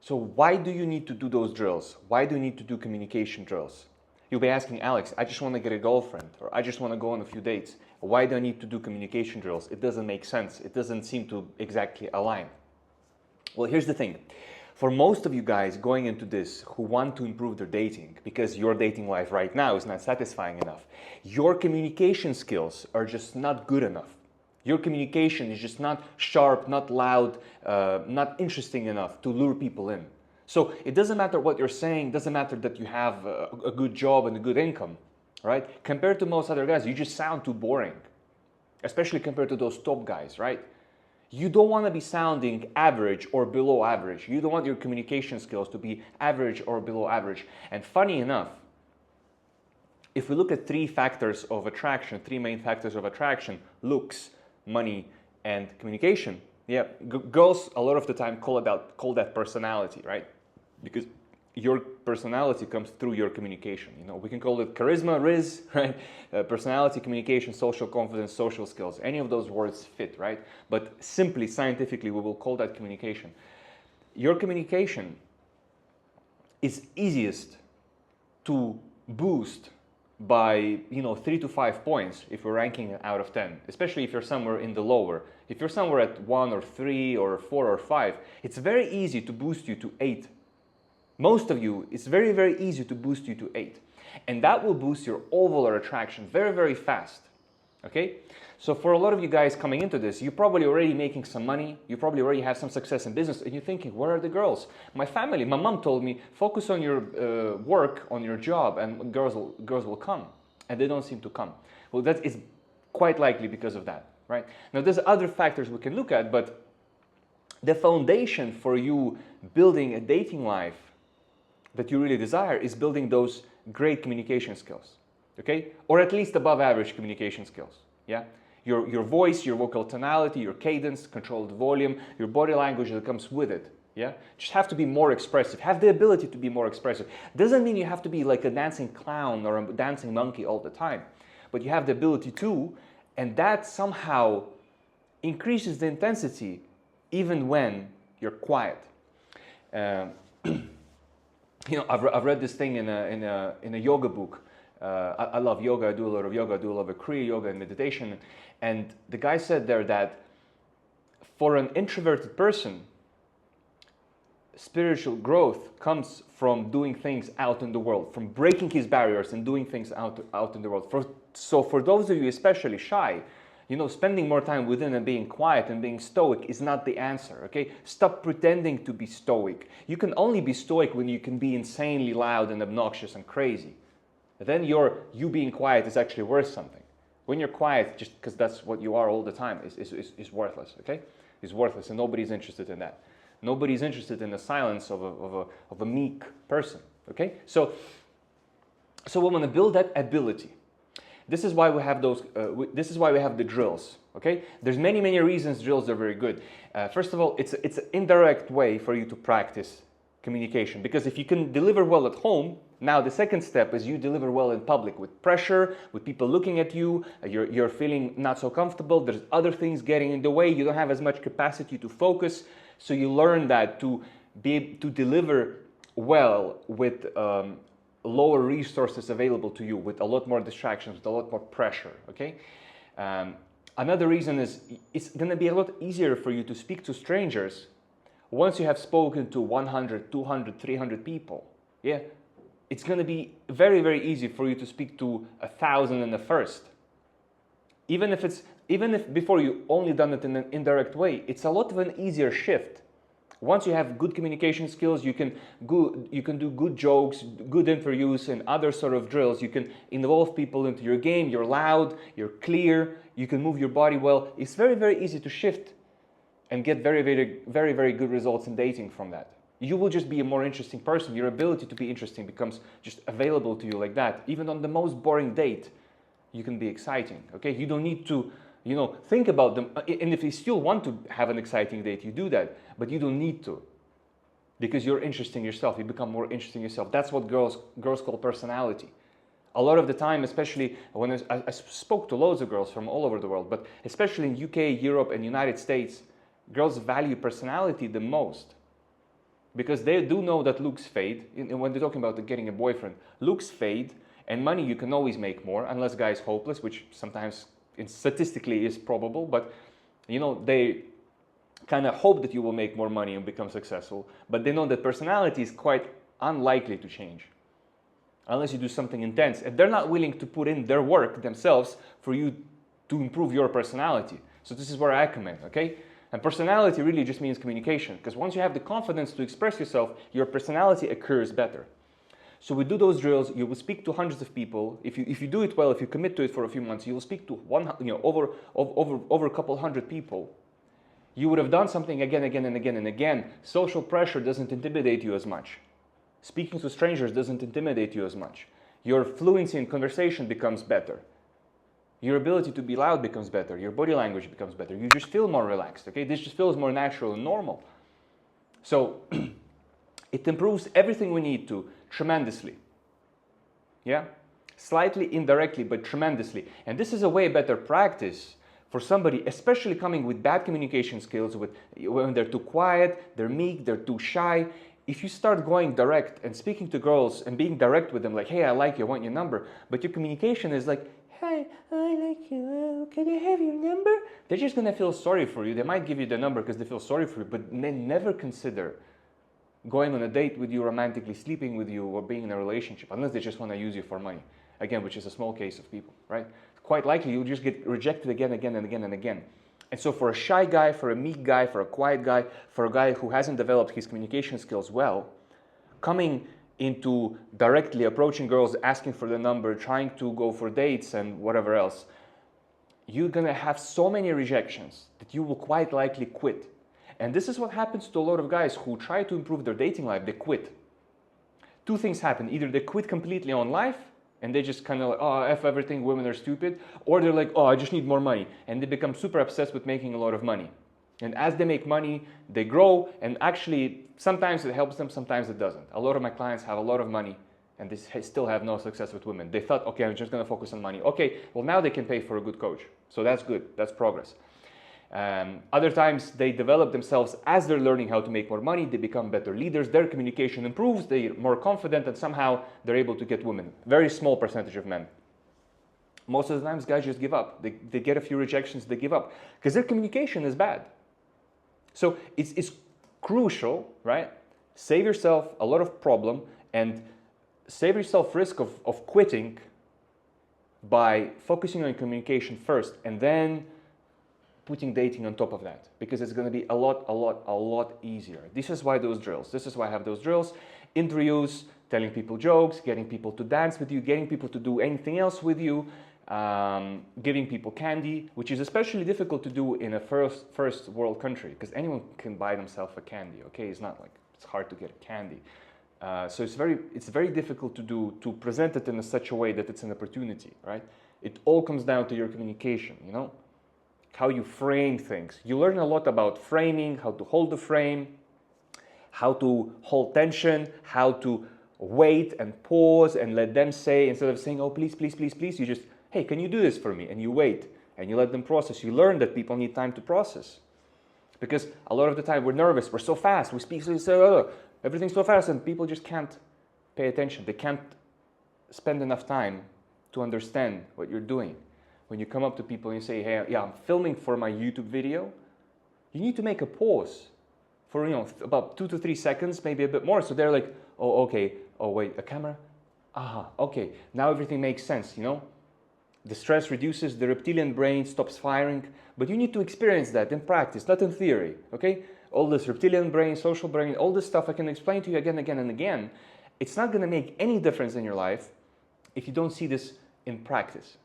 So why do you need to do those drills? Why do you need to do communication drills? You'll be asking, Alex, I just want to get a girlfriend, or I just want to go on a few dates. Why do I need to do communication drills? It doesn't make sense. It doesn't seem to exactly align. Well, here's the thing. For most of you guys going into this who want to improve their dating, because your dating life right now is not satisfying enough, your communication skills are just not good enough. Your communication is just not sharp, not loud, not interesting enough to lure people in. So it doesn't matter what you're saying, doesn't matter that you have a good job and a good income, right? Compared to most other guys, you just sound too boring, especially compared to those top guys, right? You don't want to be sounding average or below average. You don't want your communication skills to be average or below average. And funny enough, if we look at three factors of attraction, three main factors of attraction, looks, money, and communication, yeah, girls a lot of the time call that personality, right? Because your personality comes through your communication. You know, we can call it charisma, riz, right? Personality, communication, social confidence, social skills. Any of those words fit, right? But simply, scientifically, we will call that communication. Your communication is easiest to boost by 3 to 5 points if we're ranking out of 10, especially if you're somewhere in the lower. If you're somewhere at 1 or 3 or 4 or 5, it's very easy to boost you to 8. Most of you, it's very, very easy to boost you to 8. And that will boost your overall attraction very, very fast. Okay? So for a lot of you guys coming into this, you're probably already making some money, you probably already have some success in business, and you're thinking, where are the girls? My family, my mom told me, focus on your work, on your job, and girls will come. And they don't seem to come. Well, that is quite likely because of that, right? Now, there's other factors we can look at, but the foundation for you building a dating life that you really desire is building those great communication skills, okay? Or at least above average communication skills, yeah? Your voice, your vocal tonality, your cadence, controlled volume, your body language that comes with it, yeah? Just have to be more expressive, have the ability to be more expressive. Doesn't mean you have to be like a dancing clown or a dancing monkey all the time, but you have the ability to, and that somehow increases the intensity even when you're quiet. I've read this thing in a yoga book. I love yoga. I do a lot of yoga. I do a lot of Kriya yoga and meditation. And the guy said there that for an introverted person, spiritual growth comes from doing things out in the world, from breaking his barriers and doing things out in the world. So for those of you especially shy, spending more time within and being quiet and being stoic is not the answer, okay? Stop pretending to be stoic. You can only be stoic when you can be insanely loud and obnoxious and crazy. Then you being quiet is actually worth something. When you're quiet, just because that's what you are all the time, is worthless, okay? Is worthless, and nobody's interested in that. Nobody's interested in the silence of a meek person, okay? So we want to build that ability. This is why we have those. This is why we have the drills. Okay, there's many reasons drills are very good. First of all, it's an indirect way for you to practice communication, because if you can deliver well at home, now the second step is you deliver well in public with pressure, with people looking at you. You're feeling not so comfortable. There's other things getting in the way. You don't have as much capacity to focus, so you learn that to be able to deliver well with lower resources available to you, with a lot more distractions, with a lot more pressure, okay? Another reason is it's going to be a lot easier for you to speak to strangers once you have spoken to 100, 200, 300 people, yeah? It's going to be very easy for you to speak to 1,000 in the first. Even if before you only done it in an indirect way, it's a lot of an easier shift. Once you have good communication skills, you can do good jokes, good interviews, and other sort of drills. You can involve people into your game. You're loud, you're clear, you can move your body well. It's very easy to shift and get very good results in dating from that. You will just be a more interesting person. Your ability to be interesting becomes just available to you like that. Even on the most boring date, you can be exciting, okay? You don't need to think about them. And if you still want to have an exciting date, you do that. But you don't need to, because you're interesting yourself. You become more interesting yourself. That's what girls call personality. A lot of the time, especially when I spoke to loads of girls from all over the world, but especially in UK, Europe, and United States, girls value personality the most. because they do know that looks fade. When they're talking about getting a boyfriend, looks fade, and money you can always make more, unless guy is hopeless, which sometimes statistically is probable, but they kind of hope that you will make more money and become successful, but they know that personality is quite unlikely to change unless you do something intense, and they're not willing to put in their work themselves for you to improve your personality. So this is where I come in, okay? And personality really just means communication, because once you have the confidence to express yourself, your personality occurs better. So we do those drills. You will speak to hundreds of people. If you do it well, if you commit to it for a few months, you will speak to over a couple hundred people. You would have done something again and again and again. Social pressure doesn't intimidate you as much. Speaking to strangers doesn't intimidate you as much. Your fluency in conversation becomes better. Your ability to be loud becomes better. Your body language becomes better. You just feel more relaxed, okay? This just feels more natural and normal. So it improves everything we need to tremendously. Yeah? Slightly indirectly, but tremendously. And this is a way better practice for somebody, especially coming with bad communication skills, when they're too quiet, they're meek, they're too shy. If you start going direct and speaking to girls and being direct with them, like, hey, I like you, I want your number, but your communication is like, hey, I like you, can I have your number? They're just going to feel sorry for you. They might give you the number because they feel sorry for you, but they never consider going on a date with you, romantically sleeping with you, or being in a relationship, unless they just want to use you for money. Again, which is a small case of people, right? Quite likely you'll just get rejected again and again. And so for a shy guy, for a meek guy, for a quiet guy, for a guy who hasn't developed his communication skills well, coming into directly approaching girls, asking for the number, trying to go for dates and whatever else, you're going to have so many rejections that you will quite likely quit. And this is what happens to a lot of guys who try to improve their dating life. They quit. Two things happen. Either they quit completely on life, and they just kind of like, oh, F everything, women are stupid. Or they're like, oh, I just need more money. And they become super obsessed with making a lot of money. And as they make money, they grow. And actually, sometimes it helps them, sometimes it doesn't. A lot of my clients have a lot of money, and they still have no success with women. They thought, okay, I'm just going to focus on money. Okay, well, now they can pay for a good coach. So that's good. That's progress. Other times they develop themselves as they're learning how to make more money. They become better leaders. Their communication improves. They're more confident, and somehow they're able to get women. Very small percentage of men. Most of the times guys just give up. They get a few rejections, they give up because their communication is bad. So it's crucial, right? Save yourself a lot of problem and save yourself risk of quitting by focusing on communication first, and then putting dating on top of that, because it's going to be a lot easier. This is why those drills. This is why I have those drills. Interviews, telling people jokes, getting people to dance with you, getting people to do anything else with you, giving people candy, which is especially difficult to do in a first world country, because anyone can buy themselves a candy. Okay, it's not like it's hard to get candy. So it's very difficult to do, to present it in such a way that it's an opportunity, right? It all comes down to your communication, you know, how you frame things. You learn a lot about framing, how to hold the frame, how to hold tension, how to wait and pause and let them say, instead of saying, oh, please, please, please, please, you just, hey, can you do this for me? And you wait and you let them process. You learn that people need time to process, because a lot of the time we're nervous, we're so fast, we speak so everything's so fast, and people just can't pay attention. They can't spend enough time to understand what you're doing. When you come up to people and you say, hey, yeah, I'm filming for my YouTube video, you need to make a pause for, about 2 to 3 seconds, maybe a bit more. So they're like, oh, okay, oh, wait, a camera? Aha, okay, now everything makes sense, The stress reduces, the reptilian brain stops firing, but you need to experience that in practice, not in theory, okay? All this reptilian brain, social brain, all this stuff I can explain to you again and again. It's not gonna make any difference in your life if you don't see this in practice.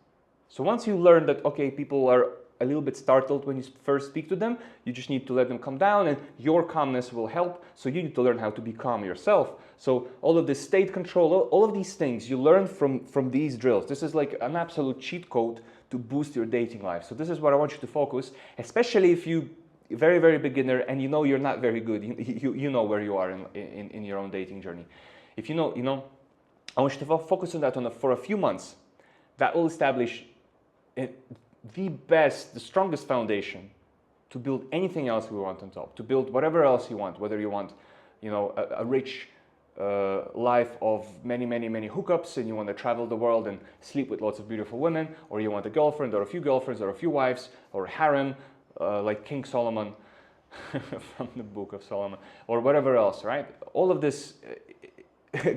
So once you learn that, okay, people are a little bit startled when you first speak to them, you just need to let them calm down, and your calmness will help. So you need to learn how to be calm yourself. So all of this state control, all of these things you learn from these drills. This is like an absolute cheat code to boost your dating life. So this is what I want you to focus, especially if you very, very beginner and you're not very good. You know where you are in your own dating journey. If I want you to focus on that for a few months. That will establish the strongest foundation to build anything else we want on top, to build whatever else you want, whether you want you know, a rich life of many hookups, and you want to travel the world and sleep with lots of beautiful women, or you want a girlfriend or a few girlfriends or a few wives or a harem like King Solomon from the Book of Solomon, or whatever else, right? All of this,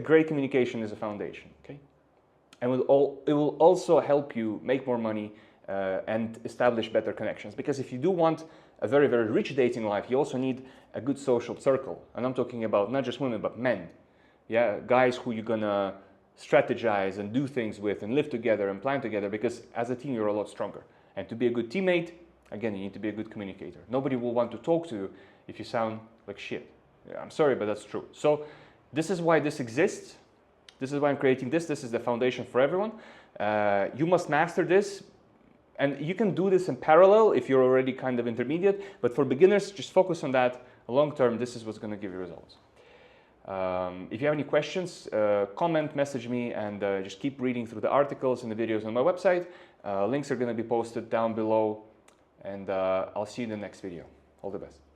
great communication is a foundation, okay? And it will also help you make more money and establish better connections. Because if you do want a very rich dating life, you also need a good social circle. And I'm talking about not just women, but men. Yeah, guys who you're gonna strategize and do things with and live together and plan together, because as a team you're a lot stronger. And to be a good teammate, again, you need to be a good communicator. Nobody will want to talk to you if you sound like shit. Yeah, I'm sorry, but that's true. So this is why this exists. This is why I'm creating this. This is the foundation for everyone. You must master this. And you can do this in parallel if you're already kind of intermediate. But for beginners, just focus on that. Long term, this is what's going to give you results. If you have any questions, comment, message me, and just keep reading through the articles and the videos on my website. Links are going to be posted down below, and I'll see you in the next video. All the best.